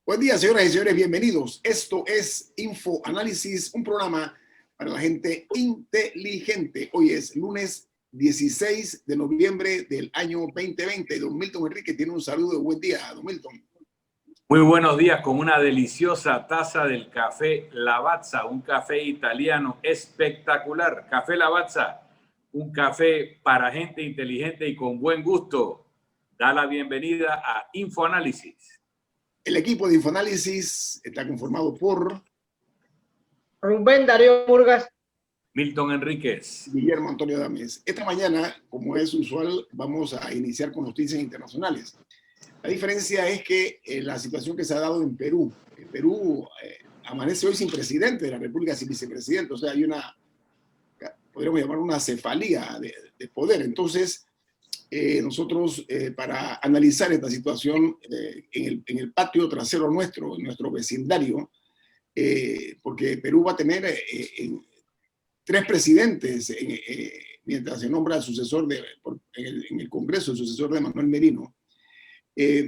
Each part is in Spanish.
Buen día, señoras y señores, bienvenidos. Esto es Info Análisis, un programa para la gente inteligente. Hoy es lunes 16 de noviembre del año 2020. Don Milton Enrique tiene un saludo de buen día, don Milton. Muy buenos días, con una deliciosa taza del café Lavazza, un café italiano espectacular. Café Lavazza, un café para gente inteligente y con buen gusto. Da la bienvenida a Infoanálisis. El equipo de Infoanálisis está conformado por Rubén Darío Murgas, Milton Enríquez, Guillermo Antonio Dames. Esta mañana, como es usual, vamos a iniciar con noticias internacionales. La diferencia es que la situación que se ha dado en Perú, amanece hoy sin presidente de la República, sin vicepresidente, o sea, hay una, podríamos llamar una cefalía de poder. Entonces, nosotros, para analizar esta situación en el patio trasero nuestro, en nuestro vecindario, porque Perú va a tener 3 presidentes mientras se nombra el sucesor en el Congreso, el sucesor de Manuel Merino.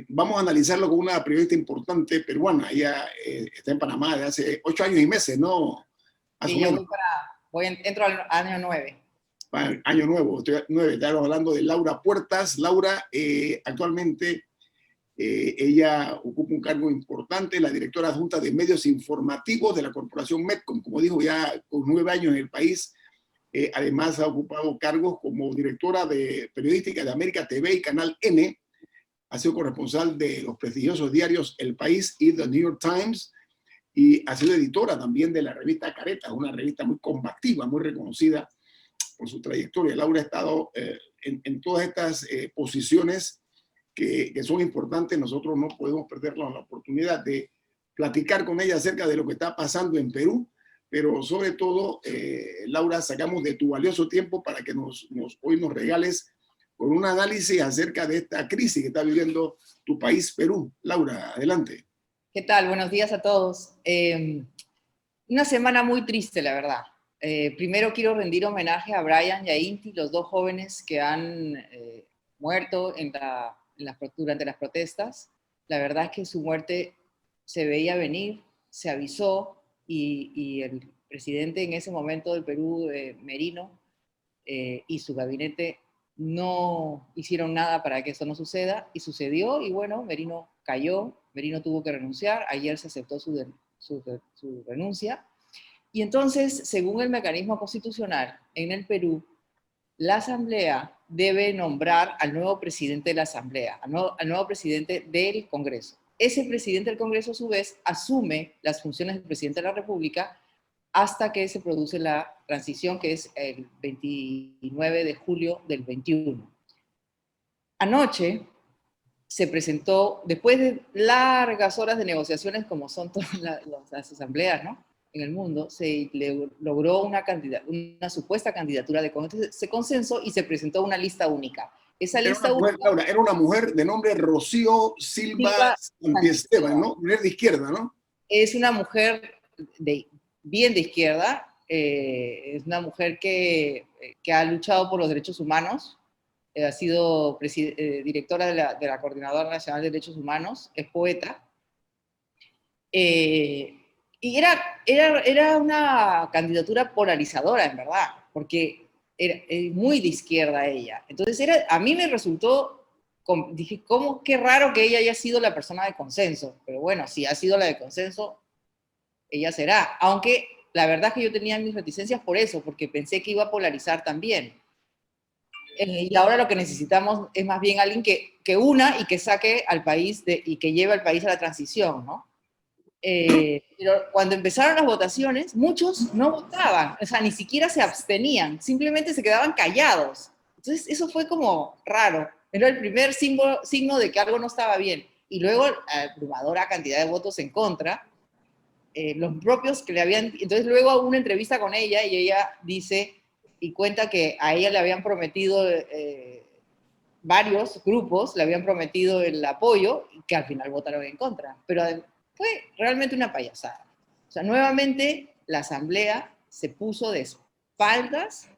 Vamos a analizarlo con una periodista importante peruana. Ella está en Panamá desde hace 8 años y meses, ¿no? y yo entro al año 9. Año nuevo, estamos hablando de Laura Puertas. Laura, actualmente, ella ocupa un cargo importante, la directora adjunta de medios informativos de la corporación Medcom, como dijo, ya con 9 años en el país. Además, ha ocupado cargos como directora de periodística de América TV y Canal N. Ha sido corresponsal de los prestigiosos diarios El País y The New York Times, y ha sido editora también de la revista Careta, una revista muy combativa, muy reconocida por su trayectoria. Laura ha estado en todas estas posiciones que son importantes. Nosotros no podemos perdernos la oportunidad de platicar con ella acerca de lo que está pasando en Perú, pero sobre todo, Laura, sacamos de tu valioso tiempo para que hoy nos regales con un análisis acerca de esta crisis que está viviendo tu país, Perú. Laura, adelante. ¿Qué tal? Buenos días a todos. Una semana muy triste, la verdad. Primero quiero rendir homenaje a Brian y a Inti, los 2 jóvenes que han muerto durante las protestas. La verdad es que su muerte se veía venir, se avisó, y el presidente en ese momento del Perú, Merino, y su gabinete no hicieron nada para que eso no suceda, y sucedió, y bueno, Merino cayó, Merino tuvo que renunciar, ayer se aceptó su renuncia, y entonces, según el mecanismo constitucional en el Perú, la Asamblea debe nombrar al nuevo presidente de la Asamblea, al nuevo presidente del Congreso. Ese presidente del Congreso, a su vez, asume las funciones del presidente de la República hasta que se produce la transición, que es el 29 de julio del 21. Anoche se presentó, después de largas horas de negociaciones, como son todas las asambleas, ¿no?, en el mundo, se logró una supuesta candidatura de consenso, y se presentó una lista única. Esa lista única, Laura, era una mujer de nombre Rocío Silva Santiesteban, ¿no? Mujer de izquierda, ¿no? Es una mujer bien de izquierda, es una mujer que ha luchado por los derechos humanos, ha sido directora de la Coordinadora Nacional de Derechos Humanos, es poeta, y era una candidatura polarizadora, en verdad, porque era muy de izquierda ella. Entonces a mí me resultó, dije, qué raro que ella haya sido la persona de consenso, pero bueno, si ha sido la de consenso, ella será. Aunque la verdad es que yo tenía mis reticencias por eso, porque pensé que iba a polarizar también. Y ahora lo que necesitamos es más bien alguien que una y que saque al país y que lleve al país a la transición, ¿no? Pero cuando empezaron las votaciones, muchos no votaban, o sea, ni siquiera se abstenían, simplemente se quedaban callados. Entonces eso fue como raro, era el primer signo de que algo no estaba bien. Y luego, abrumadora cantidad de votos en contra, los propios que le habían... Entonces luego hubo una entrevista con ella, y ella dice y cuenta que a ella le habían prometido, varios grupos le habían prometido el apoyo, y que al final votaron en contra. Pero fue realmente una payasada. O sea, nuevamente la Asamblea se puso de espaldas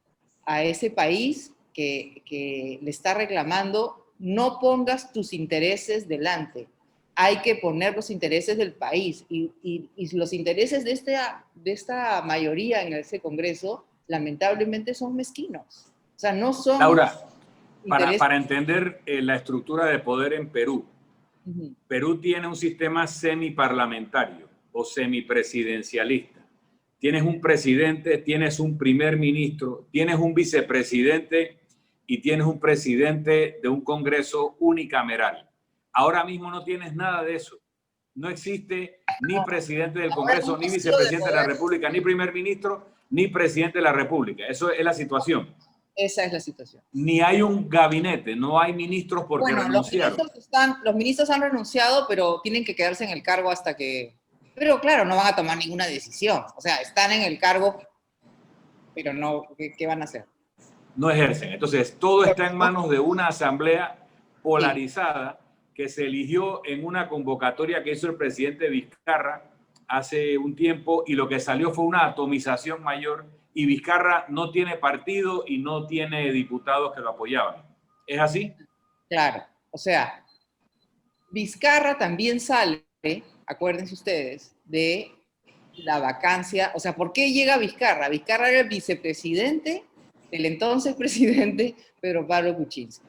a ese país que le está reclamando: no pongas tus intereses delante. hay que poner los intereses del país y los intereses de esta mayoría en ese Congreso, lamentablemente son mezquinos. O sea, no son... Laura, intereses... para entender la estructura de poder en Perú, Perú tiene un sistema semiparlamentario o semipresidencialista. Tienes un presidente, tienes un primer ministro, tienes un vicepresidente y tienes un presidente de un Congreso unicameral. Ahora mismo no tienes nada de eso. No existe ni presidente del Congreso, ni vicepresidente de la República, ni primer ministro, ni presidente de la República. Eso es la situación. Esa es la situación. Ni hay un gabinete, no hay ministros porque renunciaron. Los ministros han renunciado, pero tienen que quedarse en el cargo hasta que... Pero claro, no van a tomar ninguna decisión. O sea, están en el cargo, pero no, ¿qué van a hacer? No ejercen. Entonces, todo está en manos de una asamblea polarizada que se eligió en una convocatoria que hizo el presidente Vizcarra hace un tiempo y lo que salió fue una atomización mayor y Vizcarra no tiene partido y no tiene diputados que lo apoyaban. ¿Es así? Claro. O sea, Vizcarra también sale, acuérdense ustedes, de la vacancia. O sea, ¿por qué llega Vizcarra? Vizcarra era el vicepresidente del entonces presidente Pedro Pablo Kuczynski.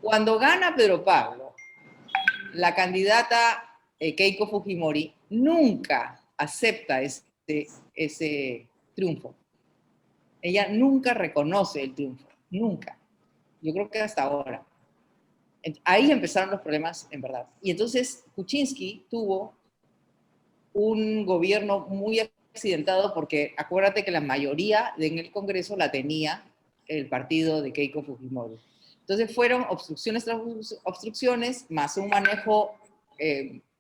Cuando gana Pedro Pablo, la candidata Keiko Fujimori nunca acepta ese triunfo. Ella nunca reconoce el triunfo, nunca. Yo creo que hasta ahora. Ahí empezaron los problemas, en verdad. Y entonces Kuczynski tuvo un gobierno muy accidentado porque acuérdate que la mayoría en el Congreso la tenía el partido de Keiko Fujimori. Entonces fueron obstrucciones tras obstrucciones, más un manejo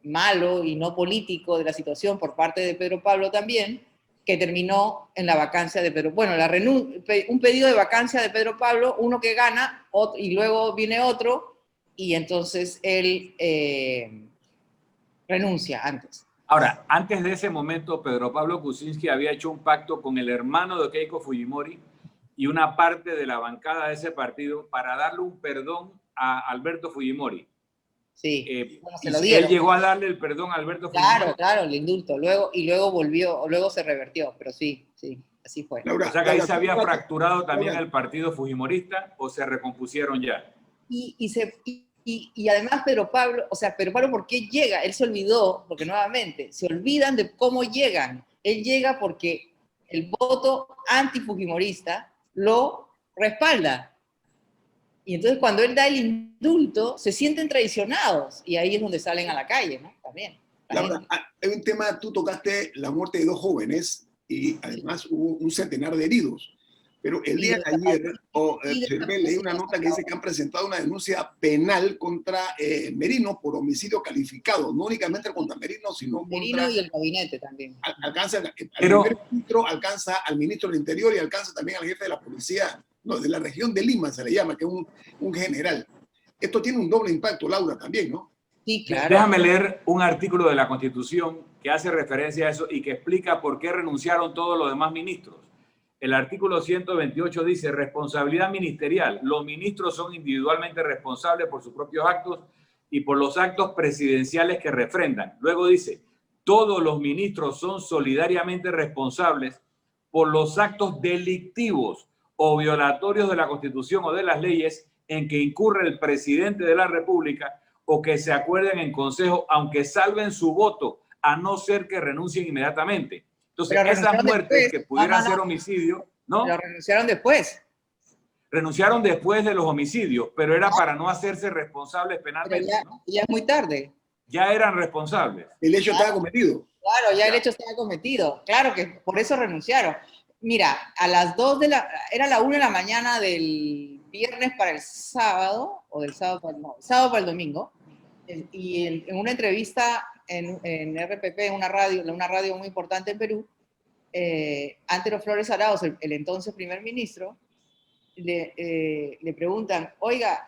malo y no político de la situación por parte de Pedro Pablo también, que terminó en la vacancia de Pedro. Bueno, un pedido de vacancia de Pedro Pablo, uno que gana, y luego viene otro, y entonces él renuncia antes. Ahora, antes de ese momento, Pedro Pablo Kuczynski había hecho un pacto con el hermano de Keiko Fujimori y una parte de la bancada de ese partido para darle un perdón a Alberto Fujimori. Sí, bueno, se lo dieron. Él llegó a darle el perdón a Alberto Fujimori. Claro, el indulto. Luego volvió, luego se revertió, pero sí, así fue. Laura, o sea que ahí se había fracturado también el partido fujimorista o se recompusieron ya. Y además Pedro Pablo, ¿por qué llega? Él se olvidó, porque nuevamente, se olvidan de cómo llegan. Él llega porque el voto antifujimorista lo respalda. Y entonces cuando él da el indulto, se sienten traicionados y ahí es donde salen a la calle, ¿no? También. Laura, hay un tema, tú tocaste la muerte de 2 jóvenes y además hubo un centenar de heridos. Pero el día de ayer leí una nota que dice que han presentado una denuncia penal contra Merino por homicidio calificado, no únicamente contra Merino, sino Merino contra... y el gabinete también. Alcanza al primer ministro, alcanza al ministro del Interior y alcanza también al jefe de la policía, no, de la región de Lima se le llama, que es un general. Esto tiene un doble impacto, Laura, también, ¿no? Sí, claro. Déjame leer un artículo de la Constitución que hace referencia a eso y que explica por qué renunciaron todos los demás ministros. El artículo 128 dice, responsabilidad ministerial. Los ministros son individualmente responsables por sus propios actos y por los actos presidenciales que refrendan. Luego dice, todos los ministros son solidariamente responsables por los actos delictivos o violatorios de la Constitución o de las leyes en que incurre el presidente de la República o que se acuerden en consejo, aunque salven su voto, a no ser que renuncien inmediatamente. Entonces, esas muertes que pudieran ser homicidio, ¿no? Pero renunciaron después. Renunciaron después de los homicidios, pero era para no hacerse responsables penalmente. Ya, ¿no? Ya es muy tarde. Ya eran responsables. El hecho estaba cometido. Claro, ya el hecho estaba cometido. Claro que por eso renunciaron. Mira, a las 2 de la... Era la 1 de la mañana del viernes para el sábado, o del sábado para el domingo, y en una entrevista en RPP, una radio muy importante en Perú, Antero Flores Arauz, el entonces primer ministro, le preguntan, oiga,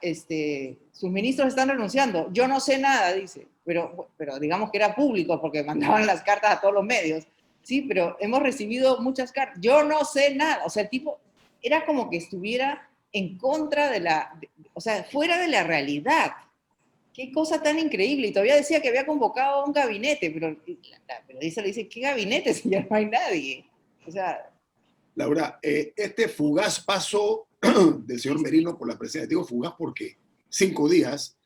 sus ministros están renunciando. Yo no sé nada, dice, pero digamos que era público porque mandaban las cartas a todos los medios. Sí, pero hemos recibido muchas cartas. Yo no sé nada. O sea, el tipo era como que estuviera en contra de fuera de la realidad. Qué cosa tan increíble. Y todavía decía que había convocado a un gabinete, pero la periodista le dice, ¿qué gabinete si ya no hay nadie? O sea... Laura, este fugaz paso del señor Merino por la presidencia, digo fugaz porque 5 días,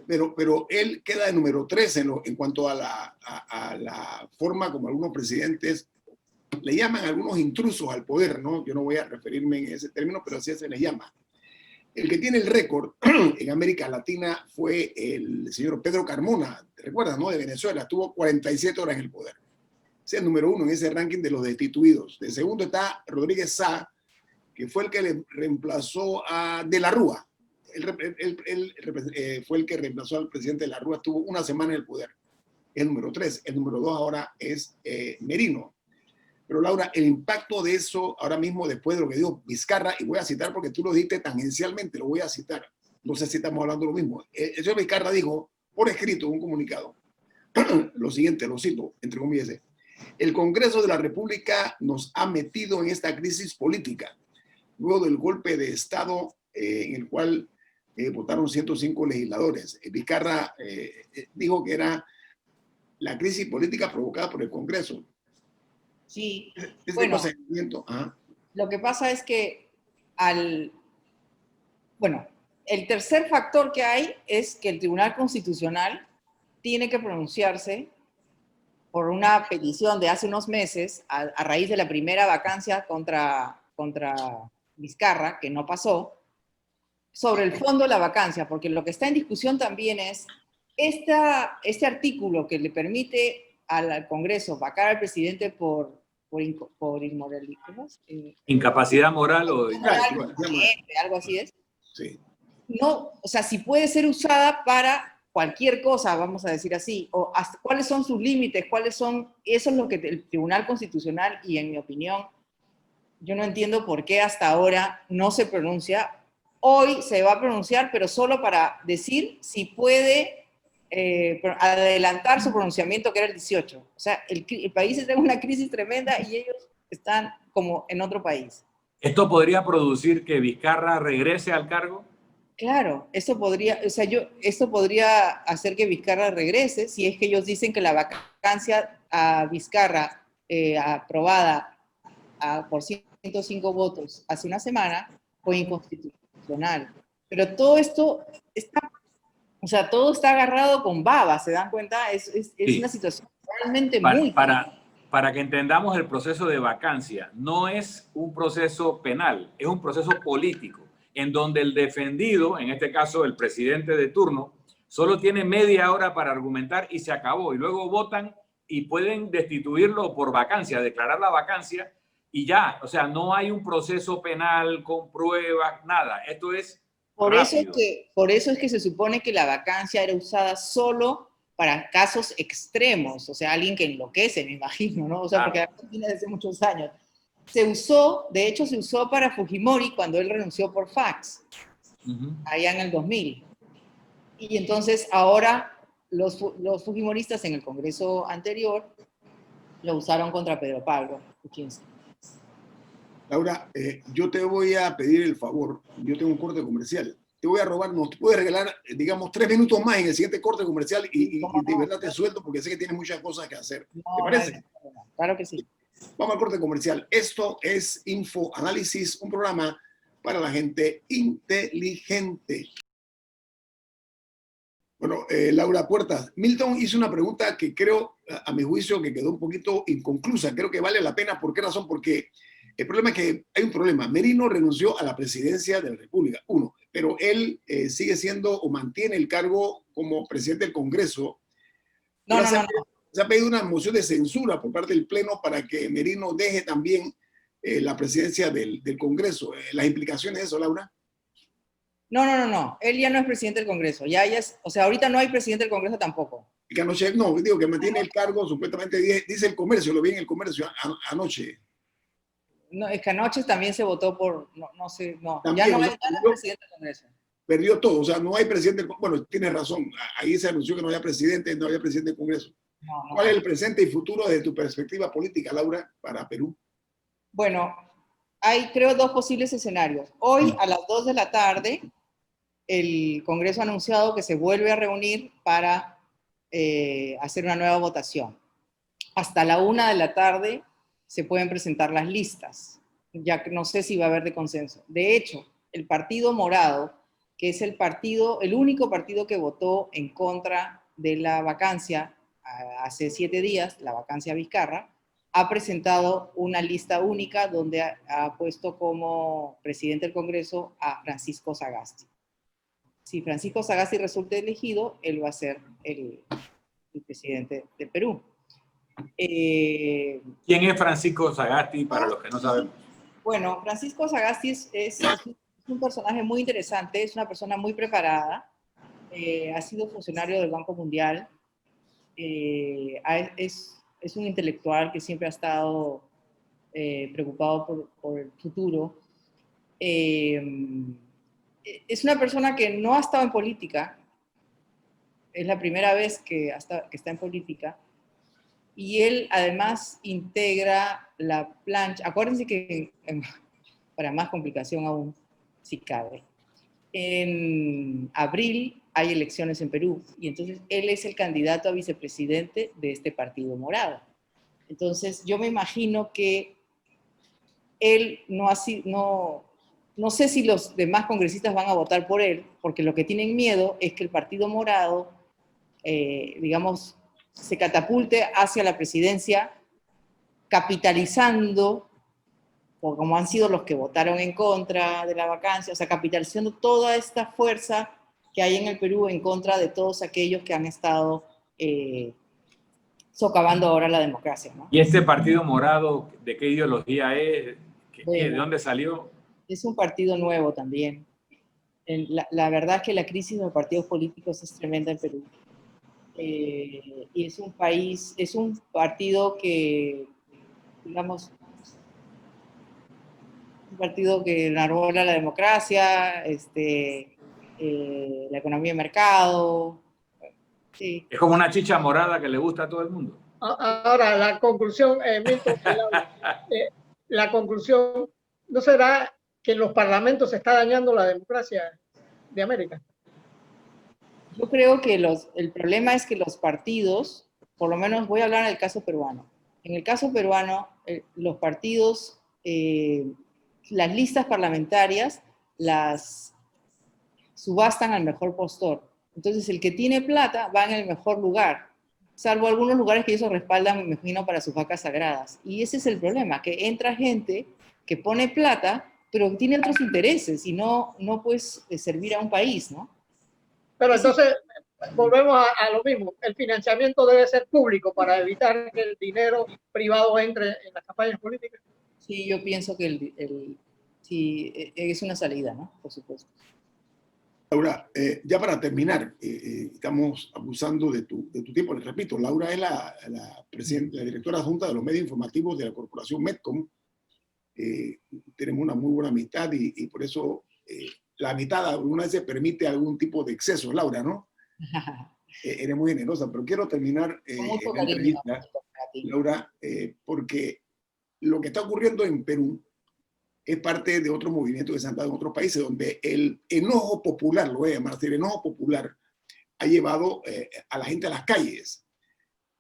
pero él queda de número 3 en cuanto a la forma como algunos presidentes le llaman algunos intrusos al poder, ¿no? Yo no voy a referirme en ese término, pero así se les llama. El que tiene el récord en América Latina fue el señor Pedro Carmona, ¿te recuerdas, no? De Venezuela, estuvo 47 horas en el poder. Es el número 1 en ese ranking de los destituidos. De segundo está Rodríguez Sá, que fue el que le reemplazó a De la Rúa. Fue el que reemplazó al presidente De la Rúa, estuvo una semana en el poder. El número 3. El número 2 ahora es Merino. Pero Laura, el impacto de eso ahora mismo, después de lo que dijo Vizcarra, y voy a citar porque tú lo dijiste tangencialmente, lo voy a citar. No sé si estamos hablando de lo mismo. El señor Vizcarra dijo, por escrito, en un comunicado, lo siguiente, lo cito, entre comillas, el Congreso de la República nos ha metido en esta crisis política, luego del golpe de Estado en el cual votaron 105 legisladores. Vizcarra dijo que era la crisis política provocada por el Congreso. Sí, Bueno, lo que pasa es que el tercer factor que hay es que el Tribunal Constitucional tiene que pronunciarse por una petición de hace unos meses, a raíz de la primera vacancia contra Vizcarra, que no pasó, sobre el fondo de la vacancia, porque lo que está en discusión también es este artículo que le permite al Congreso vacar al presidente por inmoralidad, incapacidad moral o algo así es. Sí. No, o sea, si puede ser usada para cualquier cosa, vamos a decir así, o hasta, cuáles son sus límites, eso es lo que el Tribunal Constitucional, y en mi opinión, yo no entiendo por qué hasta ahora no se pronuncia. Hoy se va a pronunciar, pero solo para decir si puede adelantar su pronunciamiento, que era el 18. O sea, el país está en una crisis tremenda y ellos están como en otro país. ¿Esto podría producir que Vizcarra regrese al cargo? Claro, esto podría hacer que Vizcarra regrese, si es que ellos dicen que la vacancia a Vizcarra aprobada por 105 votos hace una semana fue inconstitucional. Pero todo esto todo está agarrado con baba, ¿se dan cuenta? Es sí. Una situación realmente muy... Para que entendamos el proceso de vacancia, no es un proceso penal, es un proceso político, en donde el defendido, en este caso el presidente de turno, solo tiene media hora para argumentar y se acabó. Y luego votan y pueden destituirlo por vacancia, declarar la vacancia y ya. O sea, no hay un proceso penal con pruebas, nada. Esto es por eso es que se supone que la vacancia era usada solo para casos extremos. O sea, alguien que enloquece, me imagino, ¿no? O sea, porque Argentina desde hace muchos años. De hecho, se usó para Fujimori cuando él renunció por fax, allá en el 2000. Y entonces ahora los fujimoristas en el Congreso anterior lo usaron contra Pedro Pablo Kuczynski. Laura, yo te voy a pedir el favor, yo tengo un corte comercial. Te voy a robar, nos puedes regalar, digamos, 3 minutos más en el siguiente corte comercial y de verdad te suelto porque sé que tienes muchas cosas que hacer. ¿Te parece? Claro que sí. Vamos al corte comercial. Esto es Info Análisis, un programa para la gente inteligente. Bueno, Laura Puertas, Milton hizo una pregunta que creo, a mi juicio, que quedó un poquito inconclusa. Creo que vale la pena. ¿Por qué razón? Porque el problema es que hay un problema. Merino renunció a la presidencia de la República, pero él sigue siendo o mantiene el cargo como presidente del Congreso. No. Se ha pedido una moción de censura por parte del Pleno para que Merino deje también la presidencia del Congreso. ¿Las implicaciones de eso, Laura? No. Él ya no es presidente del Congreso. O sea, ahorita no hay presidente del Congreso tampoco. Que anoche, no, digo que mantiene el cargo, supuestamente dice el Comercio, lo vi en el Comercio anoche. No, es que anoche también se votó por, no sé, no. También, ya no hay presidente del Congreso. Perdió todo, o sea, no hay presidente, bueno, tienes razón, ahí se anunció que no había presidente del Congreso. No. ¿Cuál es el presente y futuro desde tu perspectiva política, Laura, para Perú? Bueno, hay creo 2 posibles escenarios. Hoy a las 2 de la tarde el Congreso ha anunciado que se vuelve a reunir para hacer una nueva votación. Hasta la 1 de la tarde se pueden presentar las listas, ya que no sé si va a haber de consenso. De hecho, el Partido Morado, que es el único partido que votó en contra de la vacancia hace 7 días, la vacancia Vizcarra, ha presentado una lista única donde ha puesto como presidente del Congreso a Francisco Sagasti. Si Francisco Sagasti resulta elegido, él va a ser el presidente de Perú. ¿Quién es Francisco Sagasti para los que no sabemos? Bueno, Francisco Sagasti es un personaje muy interesante, es una persona muy preparada, ha sido funcionario del Banco Mundial, es un intelectual que siempre ha estado preocupado por el futuro. Es una persona que no ha estado en política, es la primera vez que está en política, y él además integra la plancha. Acuérdense que, para más complicación aún, si cabe, en abril hay elecciones en Perú, y entonces él es el candidato a vicepresidente de este Partido Morado. Entonces yo me imagino que él no sé si los demás congresistas van a votar por él, porque lo que tienen miedo es que el Partido Morado, digamos, se catapulte hacia la presidencia, capitalizando, como han sido los que votaron en contra de la vacancia, o sea, capitalizando toda esta fuerza que hay en el Perú en contra de todos aquellos que han estado socavando ahora la democracia, ¿no? ¿Y este Partido Morado, de qué ideología es? Bueno, ¿De dónde salió? es un partido nuevo también. La verdad es que la crisis de los partidos políticos es tremenda en Perú. Y es un partido que, digamos, un partido que enarbola la democracia, la economía de mercado. Sí. Es como una chicha morada que le gusta a todo el mundo. Ahora, la conclusión, Milton, la conclusión, ¿no será que en los parlamentos se está dañando la democracia de América? Yo creo que el problema es que los partidos, por lo menos voy a hablar del caso peruano. En el caso peruano, los partidos, las listas parlamentarias las subastan al mejor postor. Entonces, el que tiene plata va en el mejor lugar, salvo algunos lugares que ellos respaldan, me imagino, para sus vacas sagradas. Y ese es el problema, que entra gente que pone plata, pero tiene otros intereses y no pues servir a un país, ¿no? Pero entonces, volvemos a lo mismo. El financiamiento debe ser público para evitar que el dinero privado entre en las campañas políticas. Sí, yo pienso que sí, es una salida, ¿no? Por supuesto. Laura, ya para terminar, estamos abusando de tu tiempo. Les repito, Laura es la directora adjunta de los medios informativos de la corporación Medcom. Tenemos una muy buena amistad y por eso la amistad alguna vez permite algún tipo de exceso, Laura, ¿no? Eres muy generosa, pero quiero terminar la entrevista, Laura, porque lo que está ocurriendo en Perú es parte de otro movimiento que se han dado en otros países, donde el enojo popular, lo voy a llamar así, el enojo popular ha llevado a la gente a las calles.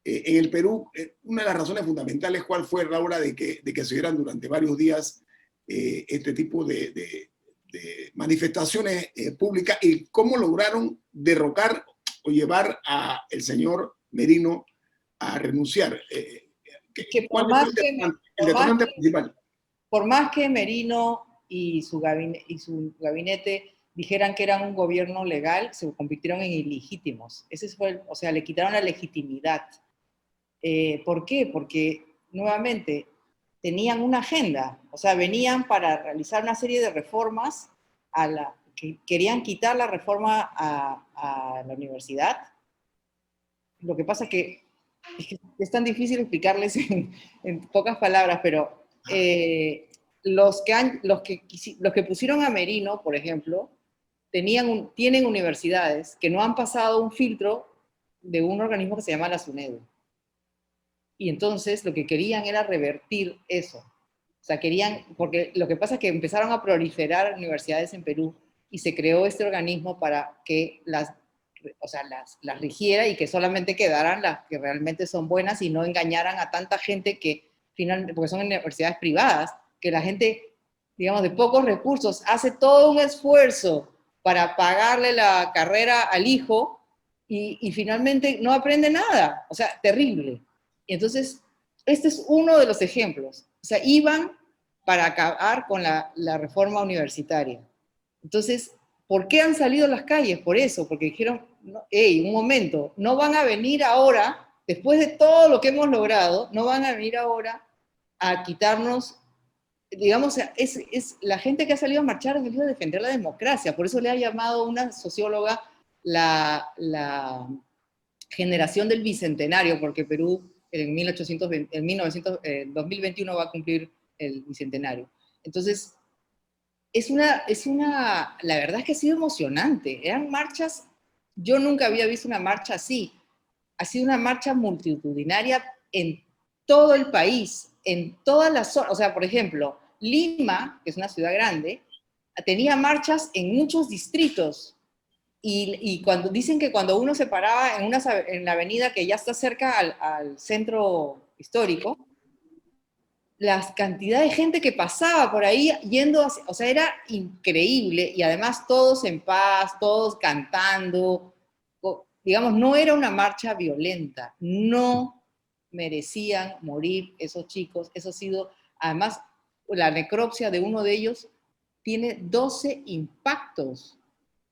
En el Perú, una de las razones fundamentales, ¿cuál fue, Laura, de que se dieran durante varios días este tipo de manifestaciones públicas y cómo lograron derrocar o llevar al señor Merino a renunciar? ¿Cuál fue el detonante principal? Por más que Merino y su gabinete dijeran que eran un gobierno legal, se convirtieron en ilegítimos. O sea, le quitaron la legitimidad. ¿Por qué? Porque, nuevamente, tenían una agenda. O sea, venían para realizar una serie de reformas que querían quitar la reforma a la universidad. Lo que pasa es que es tan difícil explicarles en pocas palabras, pero los que pusieron a Merino, por ejemplo, tienen universidades que no han pasado un filtro de un organismo que se llama la SUNEDU. Y entonces lo que querían era revertir eso. O sea, porque lo que pasa es que empezaron a proliferar universidades en Perú y se creó este organismo para que las rigiera y que solamente quedaran las que realmente son buenas y no engañaran a tanta gente que finalmente, porque son universidades privadas, que la gente, digamos, de pocos recursos hace todo un esfuerzo para pagarle la carrera al hijo y finalmente no aprende nada. O sea, terrible. Y entonces, este es uno de los ejemplos. O sea, iban para acabar con la reforma universitaria. Entonces, ¿por qué han salido a las calles? Por eso, porque dijeron, no, hey, un momento, no van a venir ahora, después de todo lo que hemos logrado, no van a venir ahora a quitarnos, digamos, es la gente que ha salido a marchar ha salido a defender la democracia, por eso le ha llamado una socióloga la generación del bicentenario, porque Perú en 2021 va a cumplir el bicentenario. Entonces, la verdad es que ha sido emocionante. Eran marchas, yo nunca había visto una marcha así. Ha sido una marcha multitudinaria en todo el país, en todas las zonas. O sea, por ejemplo, Lima, que es una ciudad grande, tenía marchas en muchos distritos. Y cuando dicen que cuando uno se paraba en la avenida que ya está cerca al centro histórico, la cantidad de gente que pasaba por ahí yendo, o sea, era increíble, y además todos en paz, todos cantando, digamos, no era una marcha violenta, no merecían morir esos chicos, eso ha sido, además, la necropsia de uno de ellos tiene 12 impactos.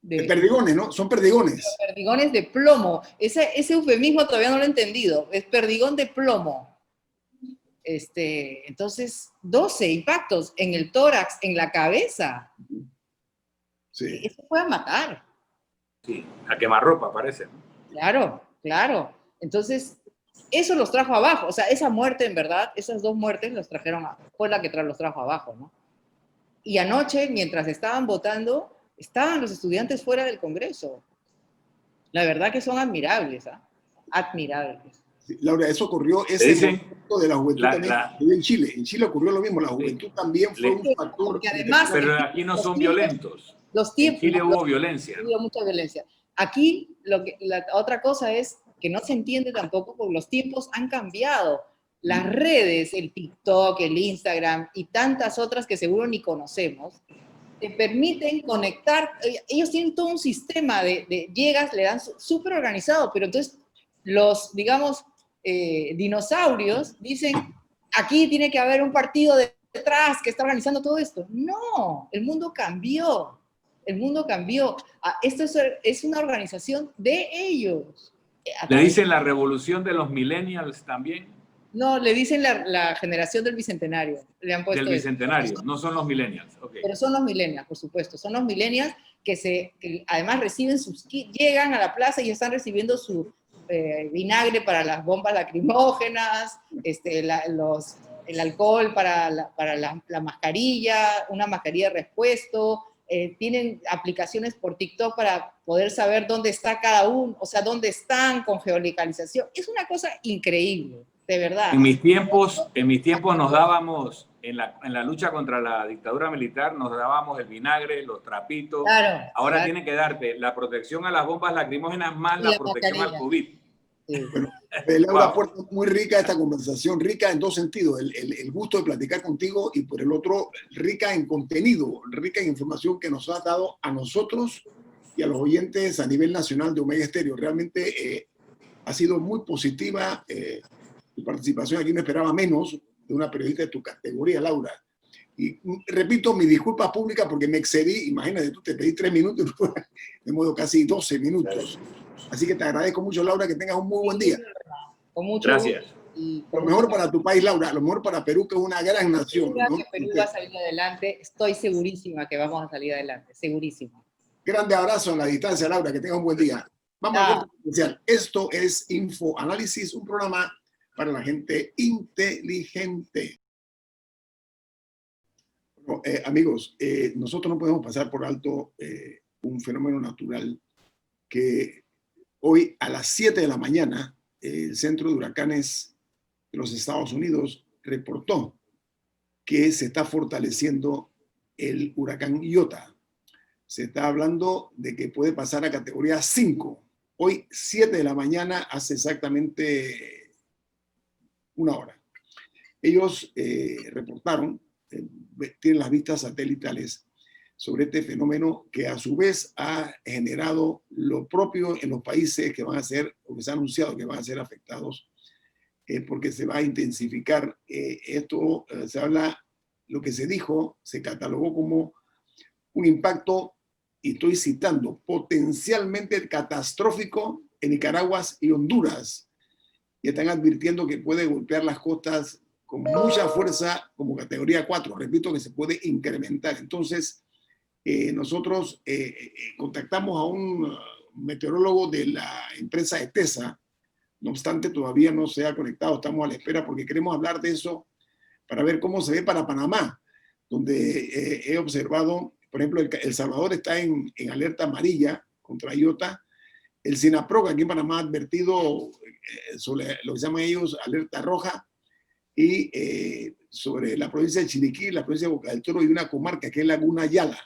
De perdigones, ¿no? Son perdigones. Perdigones de plomo, ese eufemismo todavía no lo he entendido, es perdigón de plomo. Entonces, 12 impactos en el tórax, en la cabeza. Sí. Eso puede matar. Sí, a quemarropa parece, ¿no? Claro, claro. Entonces, eso los trajo abajo. O sea, esa muerte, en verdad, esas dos muertes los trajeron, fue la que los trajo abajo, ¿no? Y anoche, mientras estaban votando, estaban los estudiantes fuera del Congreso. La verdad que son admirables, ¿ah? Admirables. Sí, Laura, eso ocurrió, ese movimiento de la juventud también en Chile. En Chile ocurrió lo mismo, la juventud también fue un factor. Porque además, pero aquí no son violentos. En Chile hubo violencia. Hubo mucha violencia. Aquí, la otra cosa es que no se entiende tampoco porque los tiempos han cambiado. Las redes, el TikTok, el Instagram y tantas otras que seguro ni conocemos, te permiten conectar. Ellos tienen todo un sistema llegas, le dan súper organizado, pero entonces los, digamos, dinosaurios dicen, aquí tiene que haber un partido detrás que está organizando todo esto. No, el mundo cambió. El mundo cambió. Esto es una organización de ellos. ¿Le dicen la revolución de los millennials también? No, le dicen la generación del bicentenario. Le han puesto del bicentenario, no son los millennials. Okay. Pero son los millennials, por supuesto. Son los millennials que además reciben sus kits, llegan a la plaza y están recibiendo su vinagre para las bombas lacrimógenas, el alcohol para la mascarilla, una mascarilla de repuesto. Tienen aplicaciones por TikTok para poder saber dónde está cada uno, o sea, dónde están con geolocalización. Es una cosa increíble, de verdad. En mis tiempos nos dábamos, en la lucha contra la dictadura militar, nos dábamos el vinagre, los trapitos. Claro, ahora tienen que darte la protección a las bombas lacrimógenas más la protección al COVID. Sí. Bueno, Laura Puerta, muy rica esta conversación, rica en dos sentidos, el gusto de platicar contigo y por el otro, rica en contenido, rica en información que nos has dado a nosotros y a los oyentes a nivel nacional de Omega Estéreo. Realmente ha sido muy positiva tu participación aquí, me esperaba menos de una periodista de tu categoría, Laura. Y repito, mis disculpas públicas porque me excedí, imagínate, tú te pedí 3 minutos, de modo casi 12 minutos. Así que te agradezco mucho, Laura, que tengas un muy buen día. Con mucho Gracias. gusto. Lo mejor para tu país, Laura, lo mejor para Perú, que es una gran nación, ¿no? Que Perú va a salir adelante, estoy segurísima que vamos a salir adelante, segurísima. Grande abrazo en la distancia, Laura, que tengas un buen día. Vamos a ver especial. Esto es Info Análisis, un programa para la gente inteligente. Bueno, amigos, nosotros no podemos pasar por alto un fenómeno natural que hoy a las 7 de la mañana el Centro de Huracanes de los Estados Unidos reportó que se está fortaleciendo el huracán Iota. se está hablando de que puede pasar a categoría 5. Hoy, 7 de la mañana, hace exactamente una hora. Ellos reportaron, tienen las vistas satelitales sobre este fenómeno que a su vez ha generado lo propio en los países que van a ser, o que se ha anunciado que van a ser afectados, porque se va a intensificar. Esto se habla, lo que se dijo, se catalogó como un impacto, y estoy citando, potencialmente catastrófico en Nicaragua y Honduras. Y están advirtiendo que puede golpear las costas con mucha fuerza como categoría 4. Repito que se puede incrementar. Entonces, nosotros contactamos a un meteorólogo de la empresa ETESA. No obstante, todavía no se ha conectado. Estamos a la espera porque queremos hablar de eso para ver cómo se ve para Panamá, donde he observado, por ejemplo, El Salvador está en alerta amarilla contra Iota. El SINAPROC aquí en Panamá ha advertido sobre lo que llaman ellos alerta roja, y sobre la provincia de Chiriquí, la provincia de Boca del Toro y una comarca que es Laguna Yala.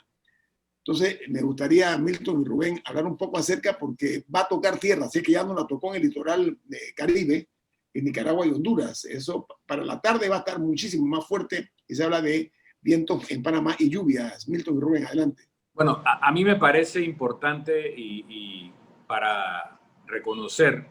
Entonces, me gustaría, Milton y Rubén, hablar un poco acerca, porque va a tocar tierra, así que ya no la tocó en el litoral Caribe, en Nicaragua y Honduras. Eso para la tarde va a estar muchísimo más fuerte, y se habla de vientos en Panamá y lluvias. Milton y Rubén, adelante. Bueno, a mí me parece importante y para reconocer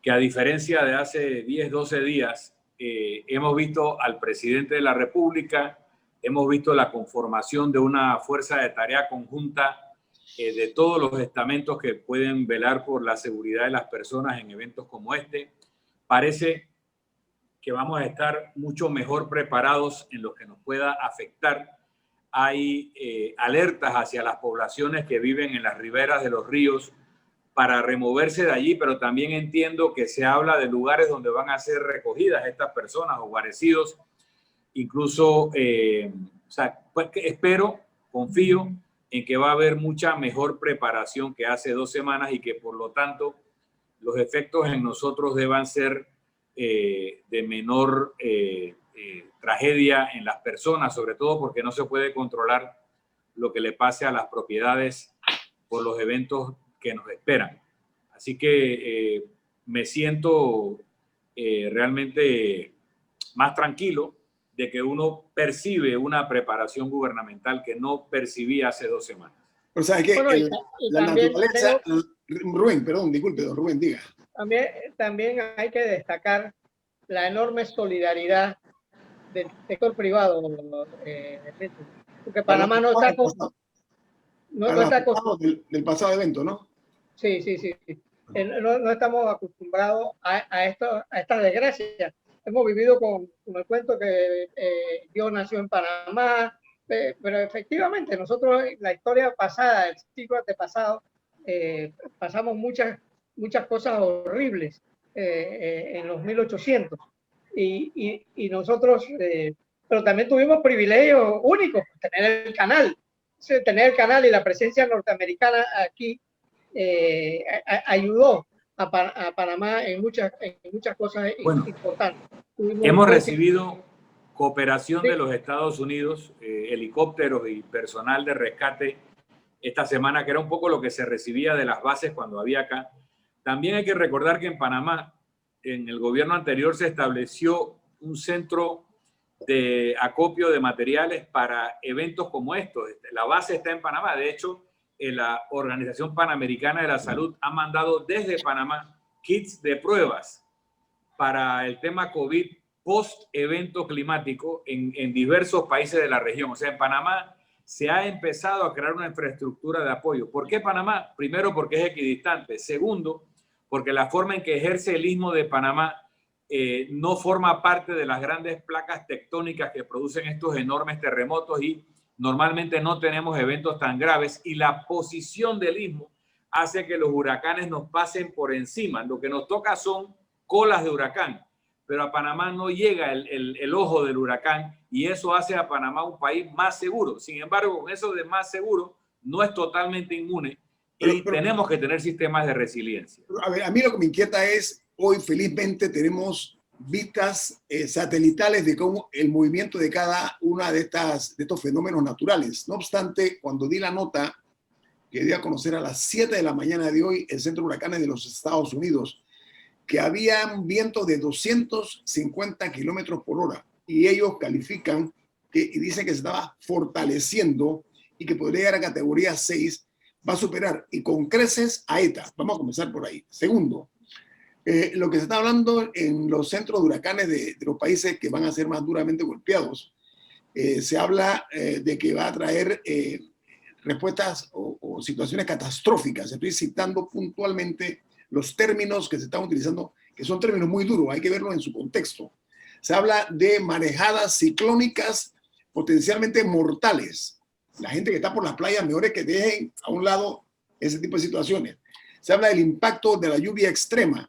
que a diferencia de hace 10, 12 días, hemos visto al presidente de la República, hemos visto la conformación de una fuerza de tarea conjunta de todos los estamentos que pueden velar por la seguridad de las personas en eventos como este. Parece que vamos a estar mucho mejor preparados en lo que nos pueda afectar. Hay alertas hacia las poblaciones que viven en las riberas de los ríos para removerse de allí, pero también entiendo que se habla de lugares donde van a ser recogidas estas personas o guarecidos. Incluso, pues, espero, confío en que va a haber mucha mejor preparación que hace 2 semanas, y que por lo tanto los efectos en nosotros deban ser de menor tragedia en las personas, sobre todo porque no se puede controlar lo que le pase a las propiedades por los eventos que nos esperan. Así que me siento realmente más tranquilo de que uno percibe una preparación gubernamental que no percibía hace 2 semanas. Pero sabes que bueno, la naturaleza... Rubén, perdón, disculpe, don Rubén, diga. También hay que destacar la enorme solidaridad del sector privado, porque Panamá no está del pasado evento, ¿no? Sí. No estamos acostumbrados a estas desgracias. Hemos vivido con el cuento que Dios nació en Panamá, pero efectivamente nosotros, la historia pasada, el siglo antepasado, pasamos muchas cosas horribles en los 1800. Y nosotros, pero también tuvimos privilegios únicos, tener el canal y la presencia norteamericana aquí ayudó a Panamá en muchas cosas importantes. Hemos recibido cooperación de los Estados Unidos, helicópteros y personal de rescate esta semana, que era un poco lo que se recibía de las bases cuando había acá. También hay que recordar que en Panamá, en el gobierno anterior, se estableció un centro de acopio de materiales para eventos como estos. La base está en Panamá. De hecho, la Organización Panamericana de la Salud ha mandado desde Panamá kits de pruebas para el tema COVID post-evento climático en diversos países de la región. O sea, en Panamá se ha empezado a crear una infraestructura de apoyo. ¿Por qué Panamá? Primero, porque es equidistante. Segundo, porque la forma en que ejerce el Istmo de Panamá no forma parte de las grandes placas tectónicas que producen estos enormes terremotos, y normalmente no tenemos eventos tan graves, y la posición del Istmo hace que los huracanes nos pasen por encima. Lo que nos toca son colas de huracán, pero a Panamá no llega el ojo del huracán, y eso hace a Panamá un país más seguro. Sin embargo, con eso de más seguro, no es totalmente inmune, y tenemos que tener sistemas de resiliencia. A ver, a mí lo que me inquieta es, hoy felizmente tenemos vistas satelitales de cómo el movimiento de cada una de estos fenómenos naturales. No obstante, cuando di la nota que dio a conocer a las 7 de la mañana de hoy el Centro de Huracanes de los Estados Unidos, que habían vientos de 250 kilómetros por hora. Y ellos califican y dicen que se estaba fortaleciendo y que podría llegar a categoría 6, va a superar y con creces a ETA. Vamos a comenzar por ahí. Segundo, lo que se está hablando en los centros de huracanes de los países que van a ser más duramente golpeados, se habla de que va a traer respuestas o situaciones catastróficas. Estoy citando puntualmente los términos que se están utilizando, que son términos muy duros, hay que verlos en su contexto. Se habla de marejadas ciclónicas potencialmente mortales. La gente que está por las playas, mejor es que dejen a un lado ese tipo de situaciones. Se habla del impacto de la lluvia extrema.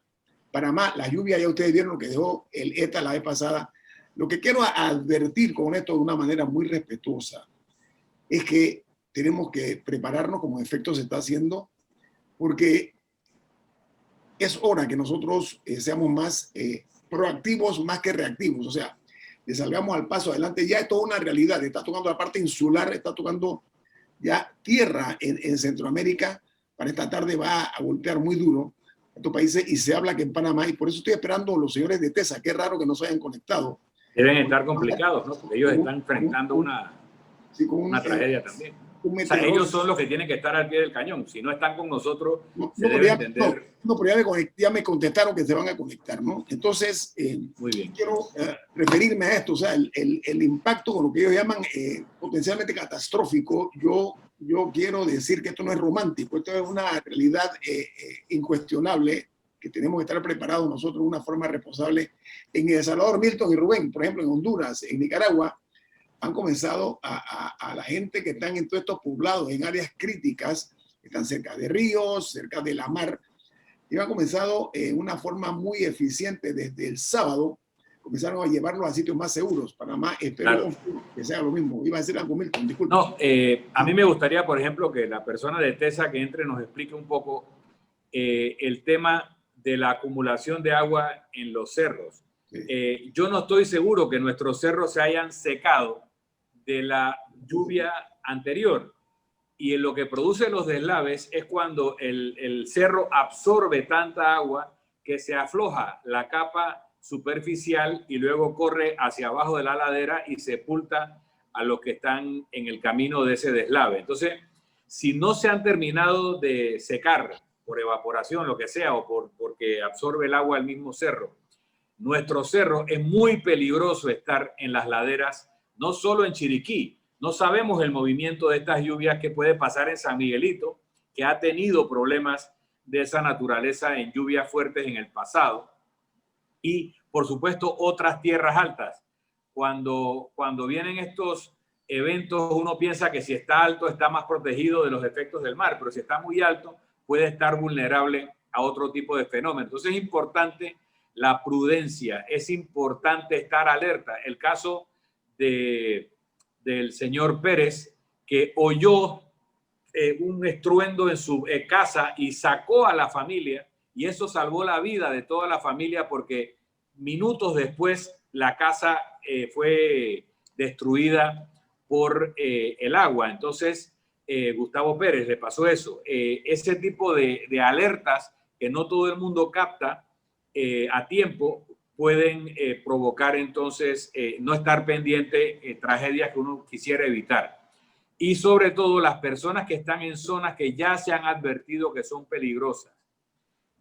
Panamá, la lluvia, ya ustedes vieron lo que dejó el ETA la vez pasada. Lo que quiero advertir con esto de una manera muy respetuosa es que tenemos que prepararnos como en efecto se está haciendo, porque es hora que nosotros seamos más proactivos más que reactivos. O sea, le salgamos al paso adelante. Ya es toda una realidad. Está tocando la parte insular, está tocando ya tierra en Centroamérica. Para esta tarde va a golpear muy duro a estos países y se habla que en Panamá, y por eso estoy esperando a los señores de TESA. Qué raro que no se hayan conectado. Deben estar complicados, ¿no? Porque ellos están enfrentando una tragedia también. O sea, ellos son los que tienen que estar al pie del cañón. Si no están con nosotros, se debe entender. Pero ya me contestaron que se van a conectar, ¿no? Entonces, muy bien. Quiero referirme a esto, o sea, el impacto con lo que ellos llaman potencialmente catastrófico. Yo quiero decir que esto no es romántico, esto es una realidad incuestionable, que tenemos que estar preparados nosotros de una forma responsable. En El Salvador, Milton y Rubén, por ejemplo, en Honduras, en Nicaragua, han comenzado a la gente que están en todos estos poblados, en áreas críticas, que están cerca de ríos, cerca de la mar, y han comenzado en una forma muy eficiente desde el sábado, comenzaron a llevarlos a sitios más seguros. Panamá, espero que sea lo mismo. Iba a decir algo, Milton, disculpe. No, a mí me gustaría, por ejemplo, que la persona de TESA que entre nos explique un poco el tema de la acumulación de agua en los cerros. Sí. Yo no estoy seguro que nuestros cerros se hayan secado de la lluvia anterior, y en lo que produce los deslaves es cuando el cerro absorbe tanta agua que se afloja la capa superficial y luego corre hacia abajo de la ladera y sepulta a los que están en el camino de ese deslave. Entonces, si no se han terminado de secar por evaporación, lo que sea, o porque absorbe el agua al mismo cerro, nuestro cerro es muy peligroso estar en las laderas, no solo en Chiriquí. No sabemos el movimiento de estas lluvias que puede pasar en San Miguelito, que ha tenido problemas de esa naturaleza en lluvias fuertes en el pasado. Y, por supuesto, otras tierras altas. Cuando vienen estos eventos, uno piensa que si está alto está más protegido de los efectos del mar, pero si está muy alto puede estar vulnerable a otro tipo de fenómenos. Entonces es importante la prudencia, es importante estar alerta. El caso del señor Pérez, que oyó un estruendo en su casa y sacó a la familia, y eso salvó la vida de toda la familia, porque minutos después la casa fue destruida por el agua. Entonces, Gustavo Pérez le pasó eso. Ese tipo de alertas que no todo el mundo capta a tiempo pueden provocar entonces no estar pendiente tragedias que uno quisiera evitar. Y sobre todo las personas que están en zonas que ya se han advertido que son peligrosas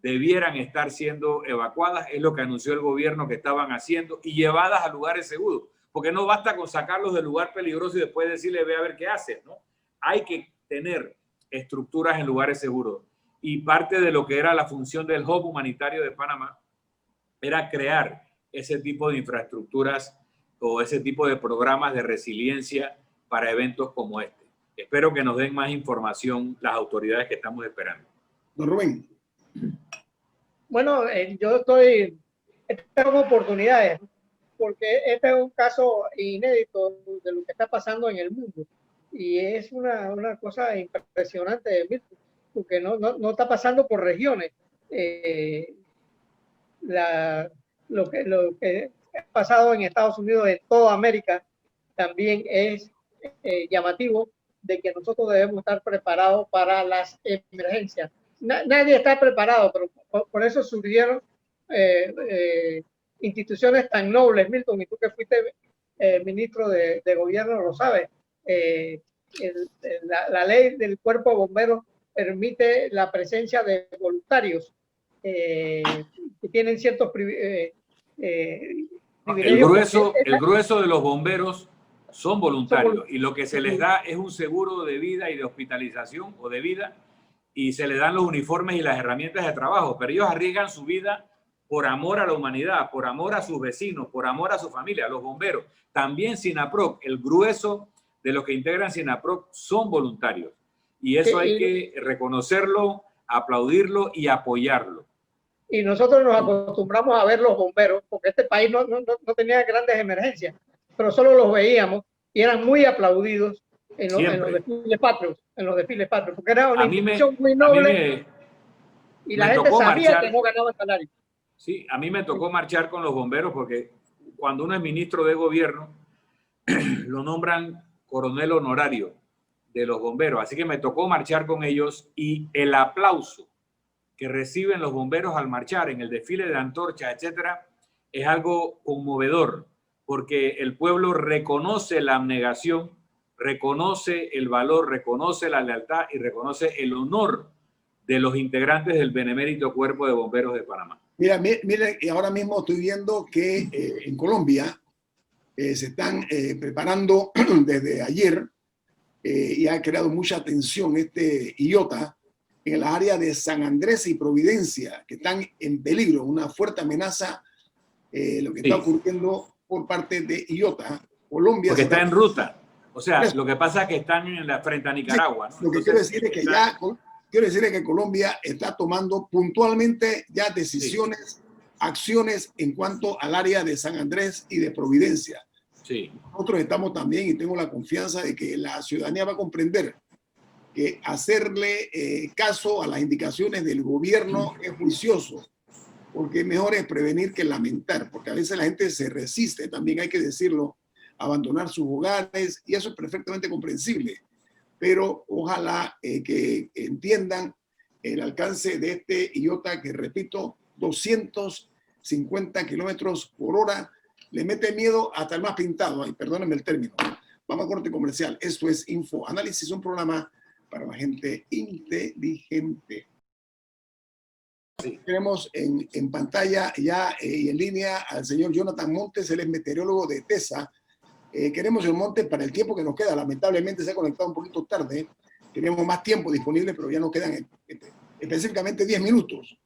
debieran estar siendo evacuadas, es lo que anunció el gobierno que estaban haciendo, y llevadas a lugares seguros, porque no basta con sacarlos del lugar peligroso y después decirle ve a ver qué haces, ¿no? Hay que tener estructuras en lugares seguros, y parte de lo que era la función del Hub Humanitario de Panamá era crear ese tipo de infraestructuras o ese tipo de programas de resiliencia para eventos como este. Espero que nos den más información las autoridades que estamos esperando. Don Rubén. Bueno, yo tengo oportunidades, porque este es un caso inédito de lo que está pasando en el mundo. Y es una cosa impresionante, porque no está pasando por regiones. Lo que ha pasado en Estados Unidos, en toda América, también es llamativo. de que nosotros debemos estar preparados para las emergencias. Nadie está preparado, pero por eso surgieron instituciones tan nobles, Milton, y tú que fuiste ministro de gobierno lo sabes. La ley del cuerpo de bomberos permite la presencia de voluntarios que tienen ciertos privilegios. El grueso de los bomberos son voluntarios y lo que se les da es un seguro de vida y de hospitalización o de vida, y se les dan los uniformes y las herramientas de trabajo, pero ellos arriesgan su vida por amor a la humanidad, por amor a sus vecinos, por amor a su familia. Los bomberos, también SINAPROC, el grueso de los que integran SINAPROC son voluntarios, y eso hay que reconocerlo, aplaudirlo y apoyarlo. Y nosotros nos acostumbramos a ver los bomberos, porque este país no tenía grandes emergencias, pero solo los veíamos y eran muy aplaudidos en los desfiles patrios, porque era una institución muy noble y la gente sabía que no ganaba salario. Sí, a mí me tocó marchar con los bomberos porque cuando uno es ministro de gobierno, lo nombran coronel honorario de los bomberos, así que me tocó marchar con ellos, y el aplauso que reciben los bomberos al marchar en el desfile de antorchas, etcétera, es algo conmovedor, porque el pueblo reconoce la abnegación, reconoce el valor, reconoce la lealtad y reconoce el honor de los integrantes del benemérito Cuerpo de Bomberos de Panamá. Mira, ahora mismo estoy viendo que en Colombia se están preparando desde ayer y ha creado mucha tensión este IOTA en las áreas de San Andrés y Providencia, que están en peligro, una fuerte amenaza, lo que está ocurriendo por parte de IOTA. Colombia. Porque está en ruta. O sea, lo que pasa es que están frente a Nicaragua, ¿no? Lo que quiero decir es que quiero decirle que Colombia está tomando puntualmente ya decisiones, acciones en cuanto al área de San Andrés y de Providencia. Sí. Nosotros estamos también, y tengo la confianza de que la ciudadanía va a comprender que hacerle caso a las indicaciones del gobierno es juicioso, porque mejor es prevenir que lamentar, porque a veces la gente se resiste, también hay que decirlo, a abandonar sus hogares, y eso es perfectamente comprensible. Pero ojalá que entiendan el alcance de este IOTA, que repito, 250 kilómetros por hora, le mete miedo hasta el más pintado. Ay, perdónenme el término. Vamos a corte comercial. Esto es Info Análisis, un programa para la gente inteligente. Sí. Tenemos en pantalla ya y en línea al señor Jonathan Montes, él es meteorólogo de TESA. Queremos el Monte para el tiempo que nos queda. Lamentablemente se ha conectado un poquito tarde. Tenemos más tiempo disponible, pero ya nos quedan específicamente 10 minutos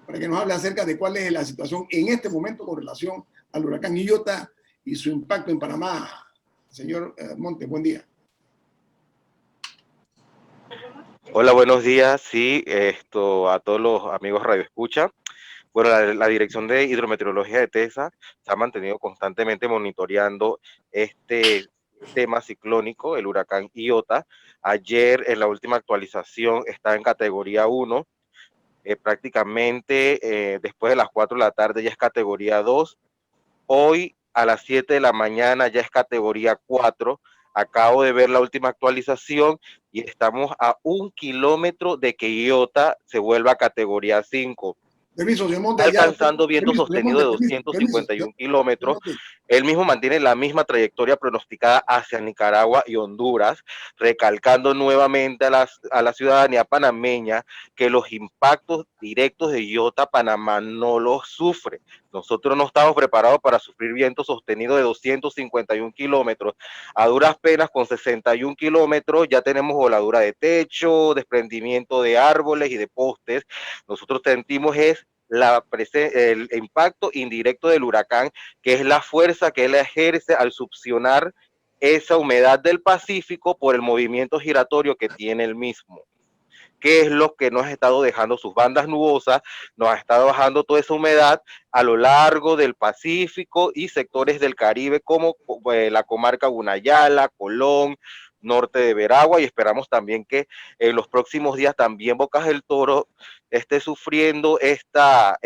para que nos hable acerca de cuál es la situación en este momento con relación al huracán Iota y su impacto en Panamá. Señor Montes, buen día. Hola, buenos días. Sí, a todos los amigos Radio Escucha. Bueno, la Dirección de Hidrometeorología de TESA se ha mantenido constantemente monitoreando este tema ciclónico, el huracán Iota. Ayer, en la última actualización, está en categoría 1. Prácticamente después de las 4 de la tarde ya es categoría 2. Hoy, a las 7 de la mañana, ya es categoría 4. Acabo de ver la última actualización y estamos a 1 kilómetro de que Iota se vuelva a categoría 5. Permiso, señor Monte, alcanzando viento sostenido de 251 kilómetros. Él mismo mantiene la misma trayectoria pronosticada hacia Nicaragua y Honduras, recalcando nuevamente a la ciudadanía panameña que los impactos directos de Iota Panamá no los sufre. Nosotros no estamos preparados para sufrir viento sostenido de 251 kilómetros. A duras penas, con 61 kilómetros, ya tenemos voladura de desprendimiento de árboles y de postes. Nosotros sentimos el impacto indirecto del huracán, que es la fuerza que él ejerce al succionar esa humedad del Pacífico por el movimiento giratorio que tiene el mismo, que es lo que nos ha estado dejando sus bandas nubosas, nos ha estado bajando toda esa humedad a lo largo del Pacífico y sectores del Caribe como la comarca Gunayala, Colón, norte de Veragua, y esperamos también que en los próximos días también Bocas del Toro esté sufriendo estas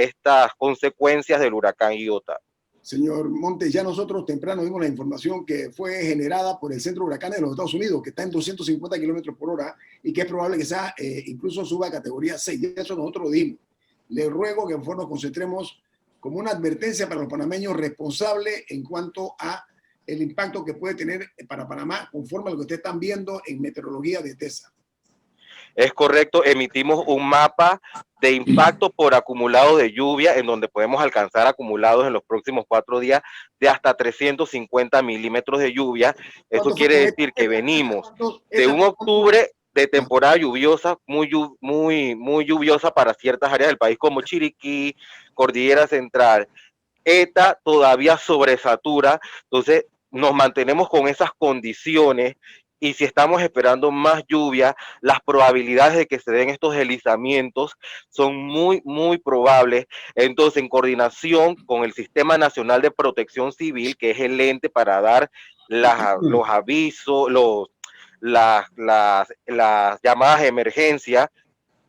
consecuencias del huracán Iota. Señor Montes, ya nosotros temprano vimos la información que fue generada por el Centro de Huracanes de los Estados Unidos, que está en 250 kilómetros por hora y que es probable que sea, incluso suba a categoría 6. Y eso nosotros lo dimos. Le ruego que mejor nos concentremos como una advertencia para los panameños responsable en cuanto a el impacto que puede tener para Panamá, conforme a lo que ustedes están viendo en meteorología de TESA. Es correcto, emitimos un mapa de impacto por acumulado de lluvia, en donde podemos alcanzar acumulados en los próximos 4 días de hasta 350 milímetros de lluvia. Eso quiere decir que venimos de un octubre de temporada lluviosa, muy lluviosa para ciertas áreas del país, como Chiriquí, Cordillera Central. ETA todavía sobresatura, entonces nos mantenemos con esas condiciones. Y si estamos esperando más lluvia, las probabilidades de que se den estos deslizamientos son muy probables. Entonces, en coordinación con el Sistema Nacional de Protección Civil, que es el ente para dar los avisos, las llamadas de emergencia,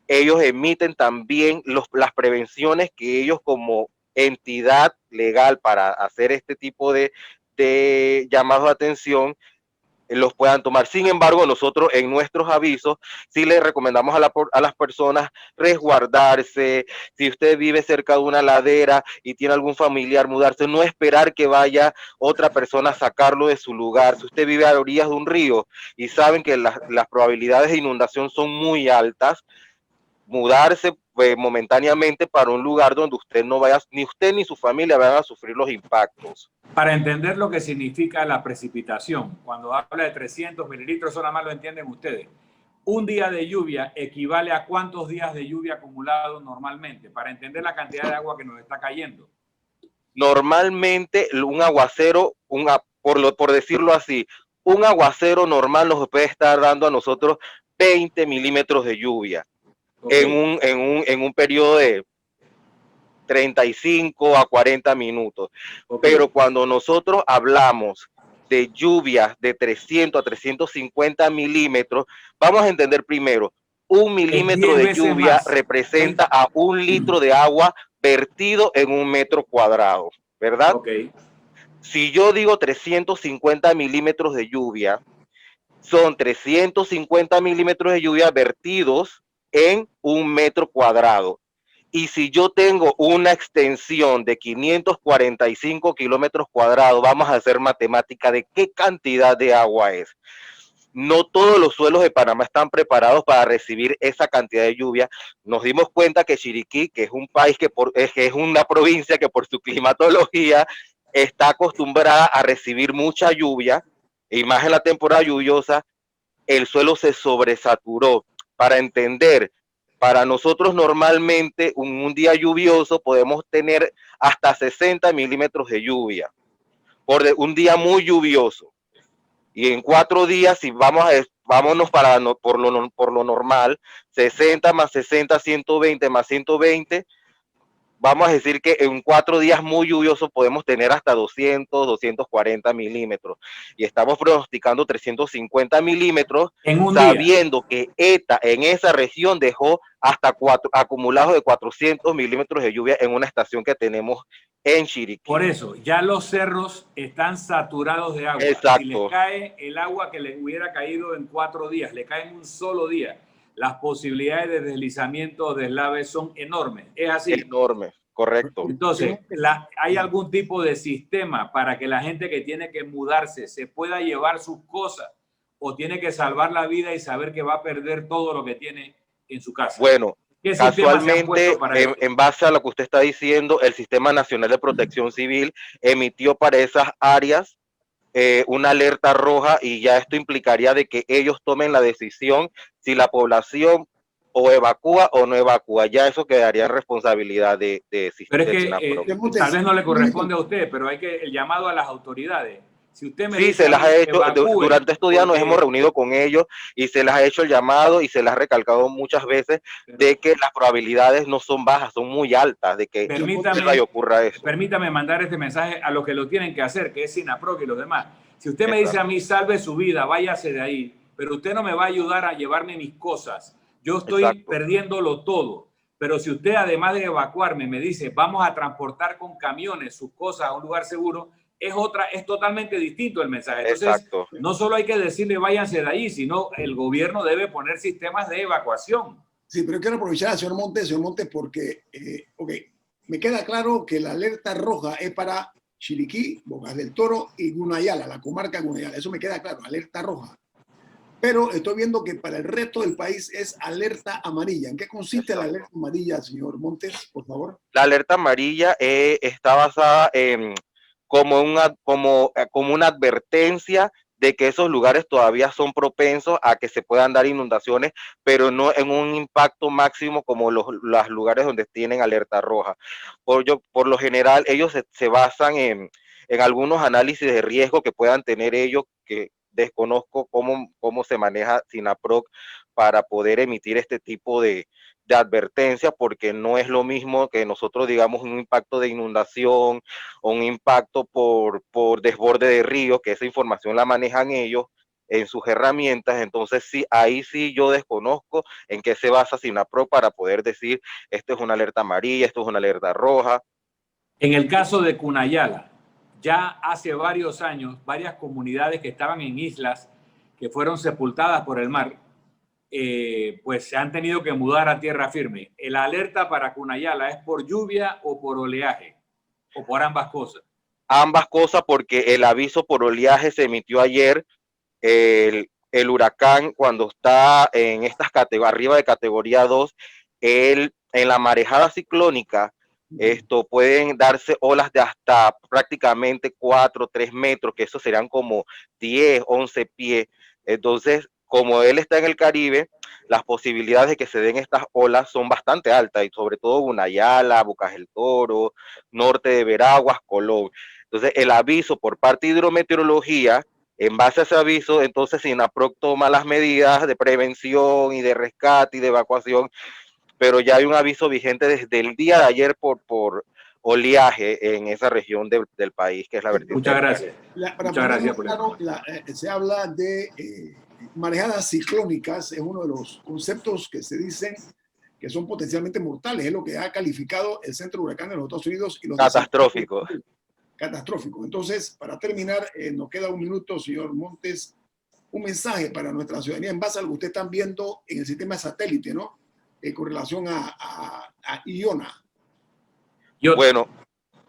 ellos emiten también las prevenciones que ellos como entidad legal para hacer este tipo de llamados de atención los puedan tomar. Sin embargo, nosotros en nuestros avisos sí les recomendamos a las personas resguardarse. Si usted vive cerca de una ladera y tiene algún familiar, mudarse, no esperar que vaya otra persona a sacarlo de su lugar. Si usted vive a orillas de un río y saben que las probabilidades de inundación son muy altas, mudarse momentáneamente para un lugar donde usted no vaya, ni usted ni su familia van a sufrir los impactos. Para entender lo que significa la precipitación, cuando habla de 300 mililitros, eso nada más lo entienden ustedes. Un día de lluvia equivale a cuántos días de lluvia acumulados normalmente, para entender la cantidad de agua que nos está cayendo. Normalmente un aguacero, por decirlo así, un aguacero normal nos puede estar dando a nosotros 20 milímetros de lluvia. Okay. En un periodo de 35 a 40 minutos. Okay. Pero cuando nosotros hablamos de lluvias de 300 a 350 milímetros, vamos a entender primero, 1 milímetro de lluvia representa a 1 litro de agua vertido en 1 metro cuadrado, ¿verdad? Okay. Si yo digo 350 milímetros de lluvia, son 350 milímetros de lluvia vertidos en 1 metro cuadrado. Y si yo tengo una extensión de 545 kilómetros cuadrados, vamos a hacer matemática de qué cantidad de agua es. No todos los suelos de Panamá están preparados para recibir esa cantidad de lluvia. Nos dimos cuenta que Chiriquí, que es un país que es una provincia que por su climatología está acostumbrada a recibir mucha lluvia, y más en la temporada lluviosa, el suelo se sobresaturó. Para entender, para nosotros normalmente un día lluvioso podemos tener hasta 60 milímetros de lluvia, por un día muy lluvioso. Y en 4 días, si vámonos por lo normal, 60 más 60, 120 más 120, vamos a decir que en 4 días muy lluviosos podemos tener hasta 200, 240 milímetros. Y estamos pronosticando 350 milímetros, sabiendo que ETA en esa región dejó hasta acumulados de 400 milímetros de lluvia en una estación que tenemos en Chiriquí. Por eso, ya los cerros están saturados de agua. Exacto. Si les cae el agua que les hubiera caído en 4 días, le cae en un solo día, las posibilidades de deslizamiento o deslave son enormes. Es así. Enormes, correcto. Entonces, ¿hay algún tipo de sistema para que la gente que tiene que mudarse se pueda llevar sus cosas o tiene que salvar la vida y saber que va a perder todo lo que tiene en su casa? Bueno, casualmente, en base a lo que usted está diciendo, el Sistema Nacional de Protección Civil emitió para esas áreas una alerta roja, y ya esto implicaría de que ellos tomen la decisión si la población o evacúa o no evacúa. Ya eso quedaría en responsabilidad de Pero es que tal vez no le corresponde a usted, pero hay que el llamado a las autoridades. Si usted me dice se las ha hecho, durante estos días nos hemos reunido con ellos y se les ha hecho el llamado y se les ha recalcado muchas veces de que las probabilidades no son bajas, son muy altas de que ocurra eso. Permítame mandar este mensaje a los que lo tienen que hacer, que es SINAPROC y los demás. Si usted me dice a mí, salve su vida, váyase de ahí, pero usted no me va a ayudar a llevarme mis cosas. Yo estoy perdiéndolo todo. Pero si usted, además de evacuarme, me dice, vamos a transportar con camiones sus cosas a un lugar seguro, es totalmente distinto el mensaje. Entonces, Exacto. no solo hay que decirle váyanse de ahí, sino el gobierno debe poner sistemas de evacuación. Sí, pero quiero aprovechar al señor Montes, porque, me queda claro que la alerta roja es para Chiriquí, Bocas del Toro y Gunayala, la comarca de Gunayala. Eso me queda claro, alerta roja. Pero estoy viendo que para el resto del país es alerta amarilla. ¿En qué consiste la alerta amarilla, señor Montes, por favor? La alerta amarilla está basada en como una advertencia de que esos lugares todavía son propensos a que se puedan dar inundaciones, pero no en un impacto máximo como los lugares donde tienen alerta roja. Por lo general, ellos se basan en algunos análisis de riesgo que puedan tener ellos, que desconozco cómo se maneja SINAPROC para poder emitir este tipo de advertencia, porque no es lo mismo que nosotros digamos un impacto de inundación o un impacto por desborde de río, que esa información la manejan ellos en sus herramientas. Entonces sí, ahí sí yo desconozco en qué se basa SINAPROC para poder decir esto es una alerta amarilla, esto es una alerta roja. En el caso de Cunayala, ya hace varios años, varias comunidades que estaban en islas que fueron sepultadas por el mar, pues se han tenido que mudar a tierra firme. ¿La alerta para Cunayala es por lluvia o por oleaje? ¿O por ambas cosas? Ambas cosas, porque el aviso por oleaje se emitió ayer. El huracán, cuando está en estas categorías, arriba de categoría 2, en la marejada ciclónica, esto pueden darse olas de hasta prácticamente 4, 3 metros, que eso serían como 10, 11 pies. Entonces, como él está en el Caribe, las posibilidades de que se den estas olas son bastante altas, y sobre todo Gunayala, Bocas del Toro, norte de Veraguas, Colón. Entonces, el aviso por parte de hidrometeorología, en base a ese aviso, entonces SINAPROC toma las medidas de prevención y de rescate y de evacuación, pero ya hay un aviso vigente desde el día de ayer por oleaje en esa región del país, que es la vertiente. Muchas gracias. Muchas gracias por se habla de marejadas ciclónicas, es uno de los conceptos que se dicen que son potencialmente mortales, es lo que ha calificado el Centro de Huracanes de los Estados Unidos. Y los catastrófico. Catastrófico. Entonces, para terminar, nos queda un minuto, señor Montes, un mensaje para nuestra ciudadanía en base a lo que ustedes están viendo en el sistema satélite, ¿no? Con relación a Iona. Bueno,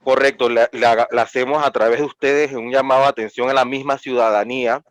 correcto, la hacemos a través de ustedes en un llamado de atención a la misma ciudadanía,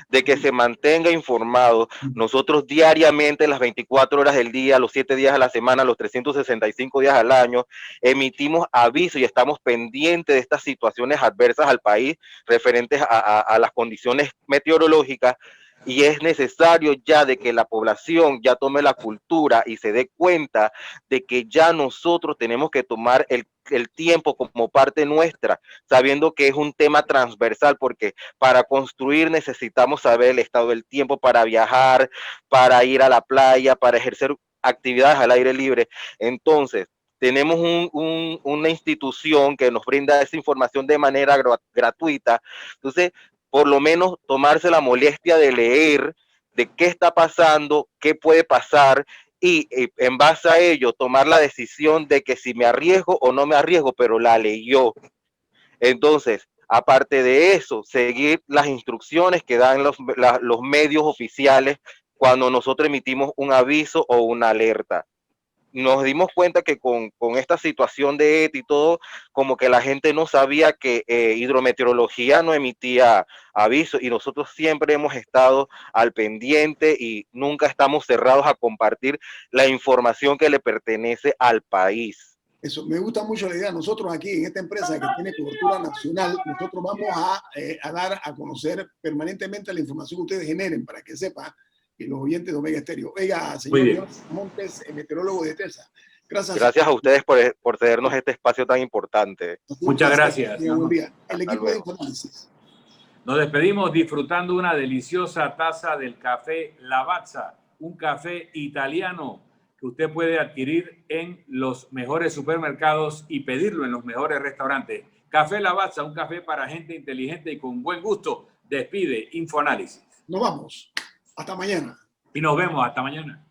de que se mantenga informado. Nosotros diariamente, las 24 horas del día, los 7 días a la semana, los 365 días al año, emitimos avisos y estamos pendientes de estas situaciones adversas al país referentes a las condiciones meteorológicas. Y es necesario ya de que la población ya tome la cultura y se dé cuenta de que ya nosotros tenemos que tomar el tiempo como parte nuestra, sabiendo que es un tema transversal, porque para construir necesitamos saber el estado del tiempo para viajar, para ir a la playa, para ejercer actividades al aire libre. Entonces, tenemos una institución que nos brinda esa información de manera gratuita. Entonces, por lo menos tomarse la molestia de leer de qué está pasando, qué puede pasar, y en base a ello tomar la decisión de que si me arriesgo o no me arriesgo, pero la leyó. Entonces, aparte de eso, seguir las instrucciones que dan los medios oficiales cuando nosotros emitimos un aviso o una alerta. Nos dimos cuenta que con esta situación de ETA y todo, como que la gente no sabía que hidrometeorología no emitía avisos, y nosotros siempre hemos estado al pendiente y nunca estamos cerrados a compartir la información que le pertenece al país. Eso, me gusta mucho la idea. Nosotros aquí en esta empresa que tiene cobertura nacional, nosotros vamos a dar a conocer permanentemente la información que ustedes generen para que sepa y los oyentes de Omega Estéreo. Oiga, señor Montes, meteorólogo de TESA. Gracias a ustedes por cedernos este espacio tan importante. Muchas gracias. Buen día. El equipo de Infoanálisis. Nos despedimos disfrutando una deliciosa taza del café Lavazza, un café italiano que usted puede adquirir en los mejores supermercados y pedirlo en los mejores restaurantes. Café Lavazza, un café para gente inteligente y con buen gusto. Despide Infoanálisis. Nos vamos. Hasta mañana. Y nos vemos hasta mañana.